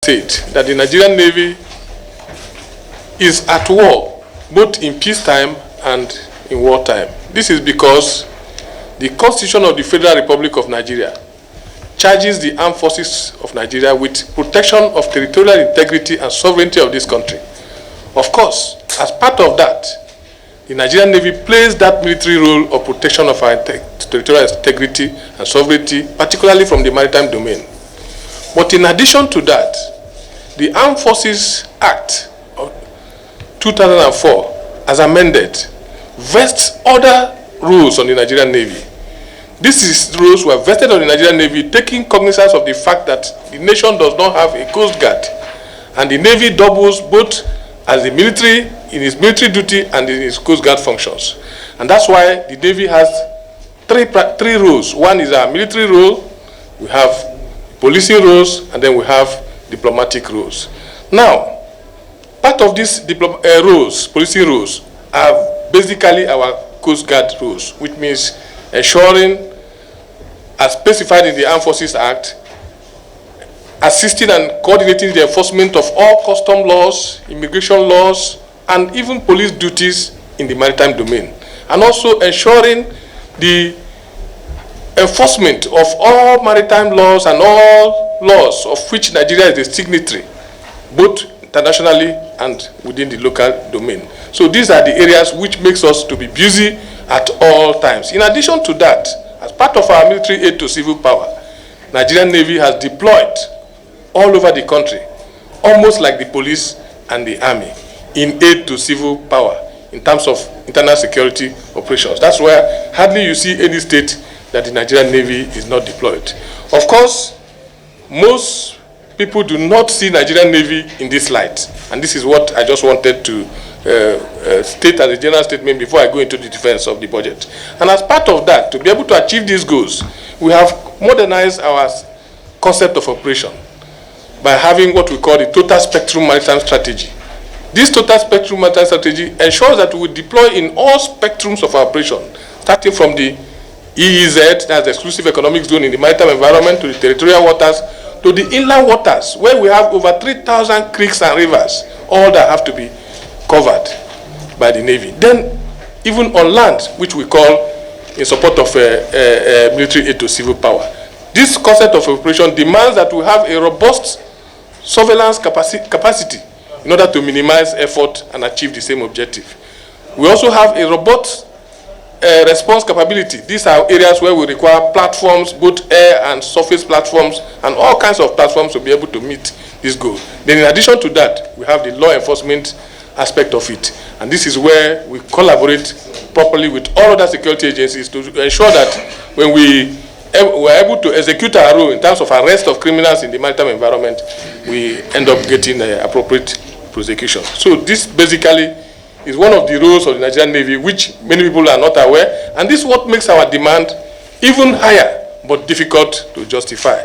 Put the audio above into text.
said that the Nigerian Navy is at war both in peacetime and in wartime. This is because the Constitution of the Federal Republic of Nigeria charges the armed forces of Nigeria with protection of territorial integrity and sovereignty of this country. Of course, as part of that, the Nigerian Navy plays that military role of protection of our territorial integrity and sovereignty, particularly from the maritime domain. But in addition to that, the Armed Forces Act of 2004, as amended, vests other rules on the Nigerian Navy. These rules were vested on the Nigerian Navy, taking cognizance of the fact that the nation does not have a coast guard, and the Navy doubles both as the military, in its military duty and in its coast guard functions. And that's why the Navy has three roles. One is our military role, we have policing roles, and then we have diplomatic roles. Now, part of these policing roles, are basically our coast guard roles, which means ensuring, as specified in the Armed Forces Act, assisting and coordinating the enforcement of all custom laws, immigration laws, and even police duties in the maritime domain, and also ensuring the enforcement of all maritime laws and all laws of which Nigeria is a signatory, both internationally and within the local domain. So these are the areas which makes us to be busy at all times. In addition to that, as part of our military aid to civil power, Nigerian Navy has deployed all over the country, almost like the police and the army, in aid to civil power in terms of internal security operations. That's where hardly you see any state that the Nigerian Navy is not deployed. Of course, most people do not see Nigerian Navy in this light, and this is what I just wanted to state as a general statement before I go into the defense of the budget. And as part of that, to be able to achieve these goals, we have modernized our concept of operation by having what we call the Total Spectrum Maritime Strategy. This Total Spectrum Maritime Strategy ensures that we deploy in all spectrums of our operation, starting from the EEZ, that's the exclusive economic zone in the maritime environment, to the territorial waters, to the inland waters, where we have over 3,000 creeks and rivers, all that have to be covered by the Navy. Then, even on land, which we call in support of military aid to civil power. This concept of operation demands that we have a robust surveillance capacity in order to minimize effort and achieve the same objective. We also have a robust response capability. These are areas where we require platforms, both air and surface platforms, and all kinds of platforms to be able to meet this goal. Then in addition to that, we have the law enforcement aspect of it. And this is where we collaborate properly with all other security agencies to ensure that when we are able to execute our role in terms of arrest of criminals in the maritime environment, we end up getting appropriate prosecution. So this basically is one of the roles of the Nigerian Navy, which many people are not aware, and this is what makes our demand even higher but difficult to justify.